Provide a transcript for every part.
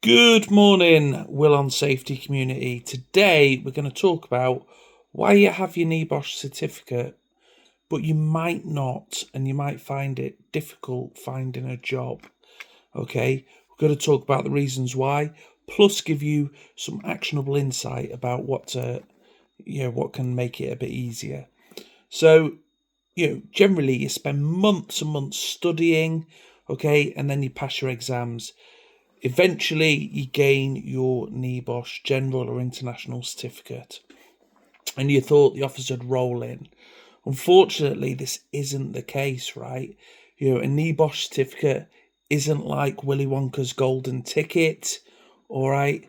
Good morning, Will on Safety community. Today we're going to talk about why you have your NEBOSH certificate, but you might not, and you might find it difficult finding a job. Okay, we're going to talk about the reasons why, plus give you some actionable insight about what can make it a bit easier. So, generally you spend months and months studying, okay, and then you pass your exams. Eventually, you gain your NEBOSH General or International Certificate, and you thought the offers would roll in. Unfortunately, this isn't the case, right? A NEBOSH certificate isn't like Willy Wonka's golden ticket, all right?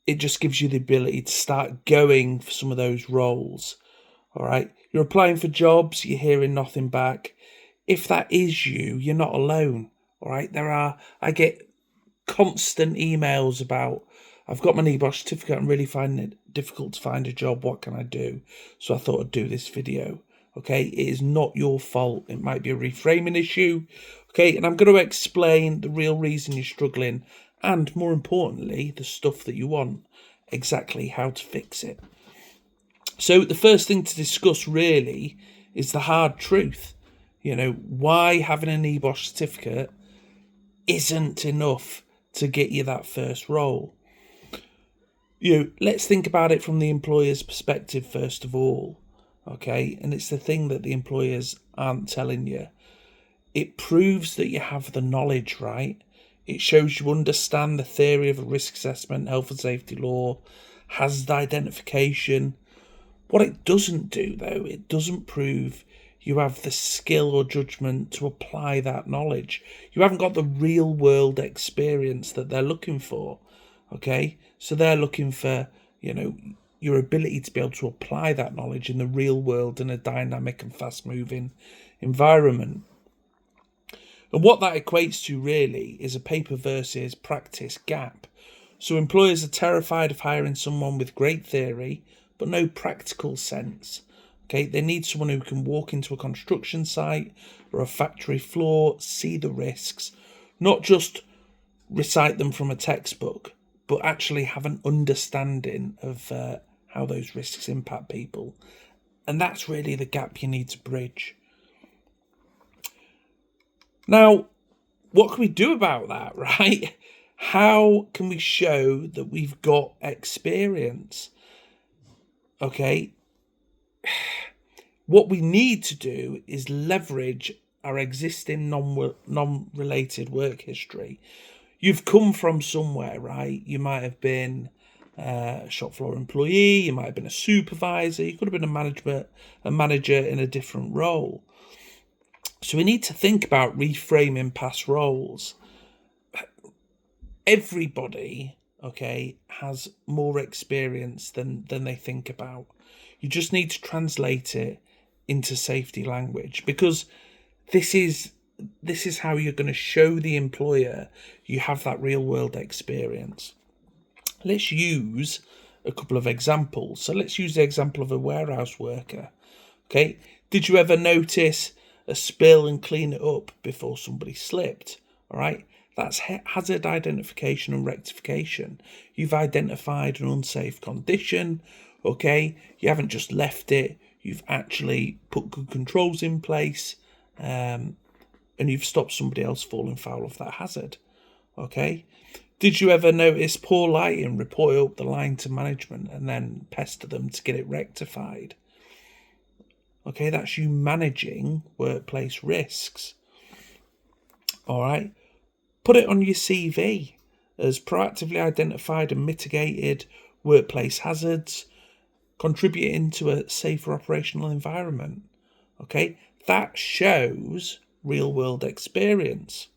It just gives you the ability to start going for some of those roles, all right? You're applying for jobs, you're hearing nothing back. If that is you, you're not alone, all right? I get constant emails about, I've got my NEBOSH certificate, I'm really finding it difficult to find a job, what can I do? So I thought I'd do this video. Okay, it is not your fault. It might be a reframing issue. Okay, and I'm going to explain the real reason you're struggling, and more importantly, the stuff that you want, exactly how to fix it. So the first thing to discuss really is the hard truth. Why having a NEBOSH certificate isn't enough to get you that first role. Let's think about it from the employer's perspective first of all, okay? And it's the thing that the employers aren't telling you. It proves that you have the knowledge, right? It shows you understand the theory of a risk assessment, health and safety law, hazard identification. What it doesn't do, though, it doesn't prove you have the skill or judgment to apply that knowledge. You haven't got the real world experience that they're looking for, okay? So they're looking for, your ability to be able to apply that knowledge in the real world in a dynamic and fast moving environment. And what that equates to really is a paper versus practice gap. So employers are terrified of hiring someone with great theory, but no practical sense. Okay, they need someone who can walk into a construction site or a factory floor, see the risks, not just recite them from a textbook, but actually have an understanding of how those risks impact people. And that's really the gap you need to bridge. Now, what can we do about that, right? How can we show that we've got experience? Okay. What we need to do is leverage our existing non-related work history. You've come from somewhere, right? You might have been a shop floor employee, you might have been a supervisor, you could have been a manager in a different role. So we need to think about reframing past roles. Everybody, okay, has more experience than they think about. You just need to translate it into safety language, because this is how you're going to show the employer you have that real world experience. Let's use a couple of examples. So let's use the example of a warehouse worker. Okay, did you ever notice a spill and clean it up before somebody slipped? All right, that's hazard identification and rectification. You've identified an unsafe condition. Okay, you haven't just left it, you've actually put good controls in place, and you've stopped somebody else falling foul of that hazard. Okay, did you ever notice poor lighting, report it up the line to management and then pester them to get it rectified? Okay, that's you managing workplace risks. All right, put it on your CV as proactively identified and mitigated workplace hazards, contributing to a safer operational environment. Okay, that shows real world experience.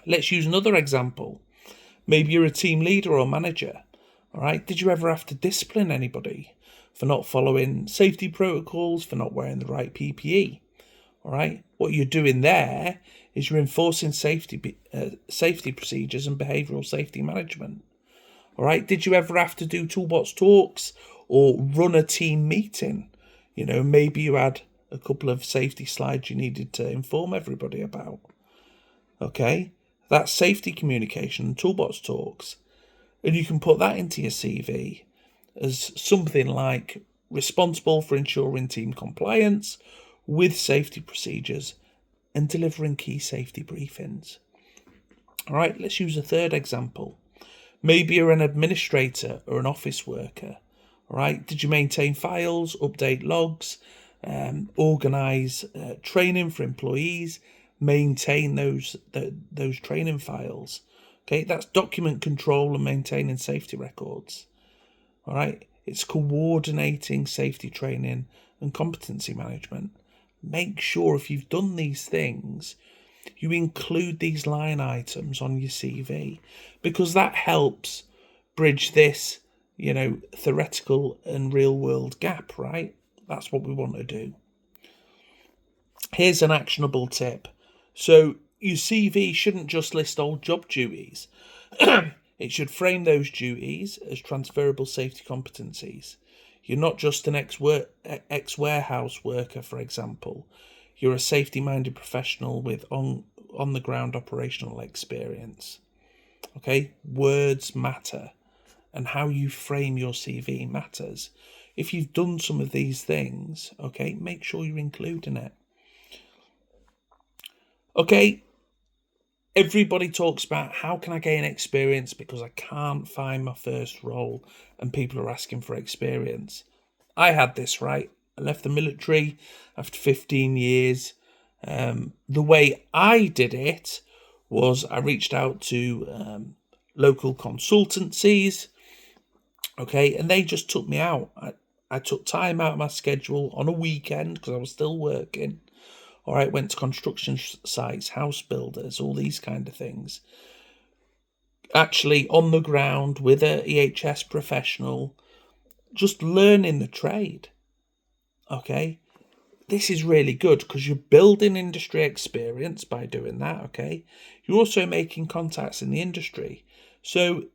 Let's use another example. Maybe you're a team leader or manager. All right, did you ever have to discipline anybody for not following safety protocols, for not wearing the right PPE? All right, what you're doing there is you're enforcing safety procedures and behavioural safety management. All right, did you ever have to do toolbox talks or run a team meeting? Maybe you had a couple of safety slides you needed to inform everybody about. Okay, That's safety communication and toolbox talks. And you can put that into your CV as something like responsible for ensuring team compliance with safety procedures and delivering key safety briefings. All right, let's use a third example. Maybe you're an administrator or an office worker. All right, did you maintain files, update logs, organise training for employees, maintain those training files? Okay, that's document control and maintaining safety records. All right, it's coordinating safety training and competency management. Make sure if you've done these things, you include these line items on your CV, because that helps bridge this, theoretical and real world gap, right? That's what we want to do. Here's an actionable tip. So your CV shouldn't just list old job duties. It should frame those duties as transferable safety competencies. You're not just an ex-warehouse worker, for example. You're a safety-minded professional with on-the-ground operational experience. Okay, words matter, and how you frame your CV matters. If you've done some of these things, okay, make sure you're including it. Okay, everybody talks about how can I gain experience because I can't find my first role and people are asking for experience. I had this, right? I left the military after 15 years. The way I did it was I reached out to local consultancies, okay, and they just took me out. I took time out of my schedule on a weekend because I was still working. All right, went to construction sites, house builders, all these kind of things. Actually on the ground with a EHS professional, just learning the trade. Okay, this is really good because you're building industry experience by doing that. Okay, you're also making contacts in the industry. So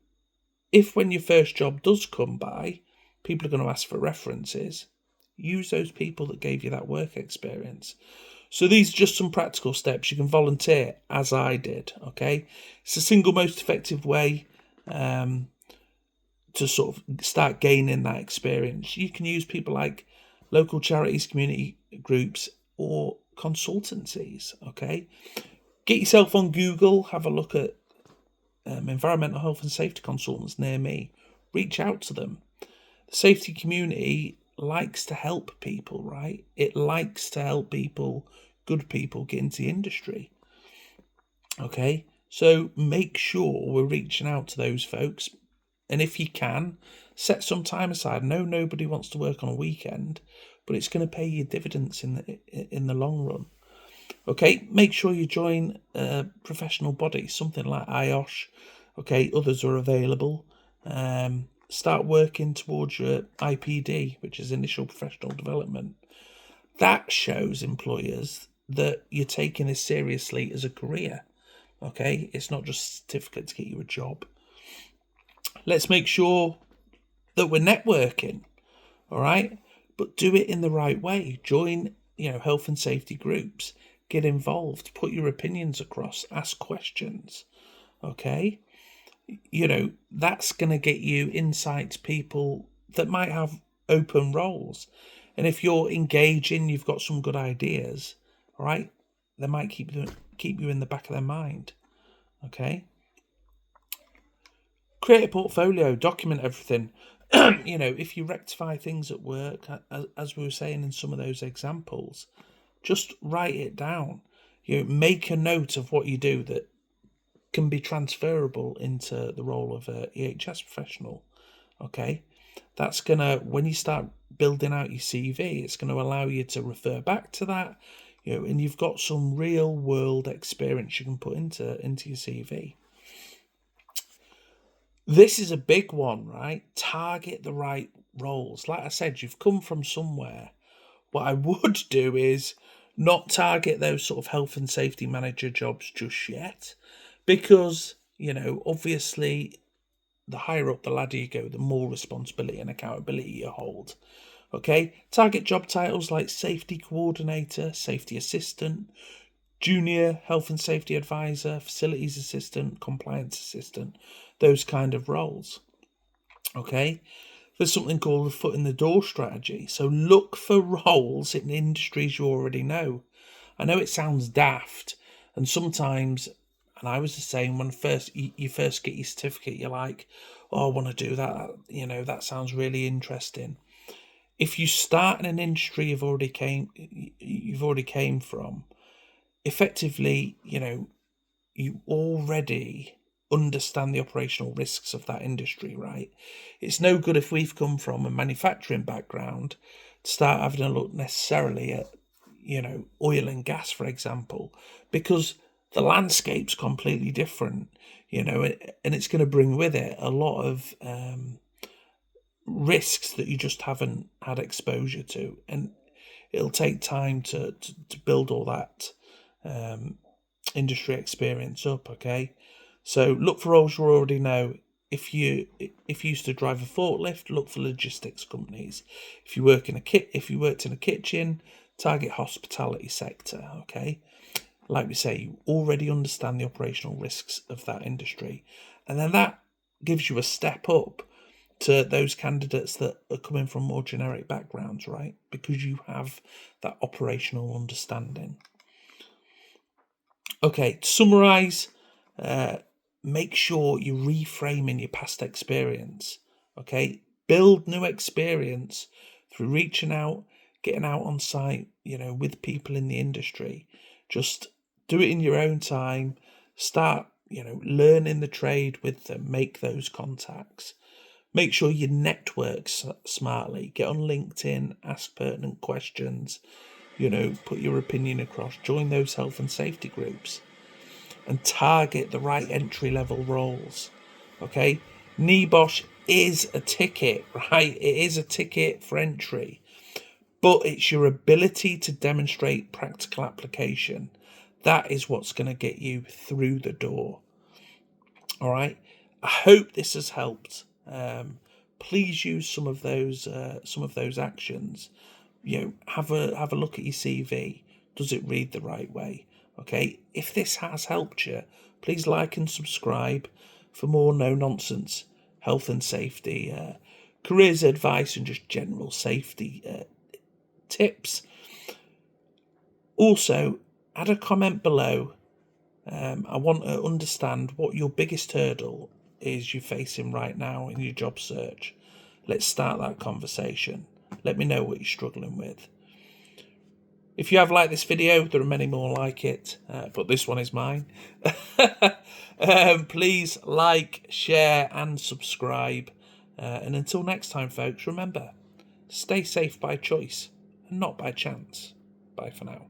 if when your first job does come by, people are going to ask for references, use those people that gave you that work experience. So these are just some practical steps. You can volunteer, as I did, okay? It's the single most effective way to sort of start gaining that experience. You can use people like local charities, community groups, or consultancies, okay? Get yourself on Google, have a look at environmental health and safety consultants near me. Reach out to them. The safety community likes to help people, right? It likes to help people, good people, get into the industry. Okay, so make sure we're reaching out to those folks, and if you can, set some time aside. No, nobody wants to work on a weekend, but it's going to pay you dividends in the long run. Okay, make sure you join a professional body, something like IOSH. Okay, others are available. Start working towards your IPD, which is initial professional development. That shows employers that you're taking this seriously as a career. Okay, it's not just a certificate to get you a job. Let's make sure that we're networking. All right, but do it in the right way. Join, health and safety groups. Get involved. Put your opinions across. Ask questions. Okay. That's going to get you insights, people that might have open roles. And if you're engaging, you've got some good ideas, all right, they might keep you in the back of their mind. Okay. Create a portfolio, document everything. If you rectify things at work, as we were saying in some of those examples, just write it down. Make a note of what you do that can be transferable into the role of a EHS professional. Okay, that's gonna, when you start building out your CV, it's going to allow you to refer back to that, and you've got some real world experience you can put into your CV. This is a big one, right? Target the right roles. Like I said, you've come from somewhere. What I would do is not target those sort of health and safety manager jobs just yet, because, obviously the higher up the ladder you go, the more responsibility and accountability you hold. Okay, target job titles like safety coordinator, safety assistant, junior health and safety advisor, facilities assistant, compliance assistant, those kind of roles. Okay, there's something called the foot in the door strategy. So look for roles in industries you already know. I know it sounds daft, and sometimes, and I was the same, when you first get your certificate, you're like, oh, I want to do that, that sounds really interesting. If you start in an industry you've already came from, effectively, you already understand the operational risks of that industry, right? It's no good if we've come from a manufacturing background to start having a look necessarily at, oil and gas, for example, because the landscape's completely different, and it's going to bring with it a lot of risks that you just haven't had exposure to, and it'll take time to build all that industry experience up. Okay, so look for roles you already know. If you used to drive a forklift, look for logistics companies. If you worked in a kitchen, target hospitality sector. Okay, like we say, you already understand the operational risks of that industry, and then that gives you a step up to those candidates that are coming from more generic backgrounds, right? Because you have that operational understanding. Okay, to summarise, make sure you reframe in your past experience. Okay, build new experience through reaching out, getting out on site, with people in the industry. Just do it in your own time. Start, learning the trade with them. Make those contacts. Make sure you network smartly. Get on LinkedIn, ask pertinent questions, put your opinion across. Join those health and safety groups and target the right entry-level roles. Okay? NEBOSH is a ticket, right? It is a ticket for entry, but it's your ability to demonstrate practical application. That is what's going to get you through the door. All right? I hope this has helped. Please use some of those actions. Have a look at your CV. Does it read the right way? Okay. If this has helped you, please like and subscribe for more no nonsense health and safety, careers advice, and just general safety tips. Also, add a comment below. I want to understand what your biggest hurdle is you're facing right now in your job search. Let's start that conversation. Let me know what you're struggling with. If you have liked this video, there are many more like it, but this one is mine. Please like, share and subscribe. And until next time, folks, remember, stay safe by choice and not by chance. Bye for now.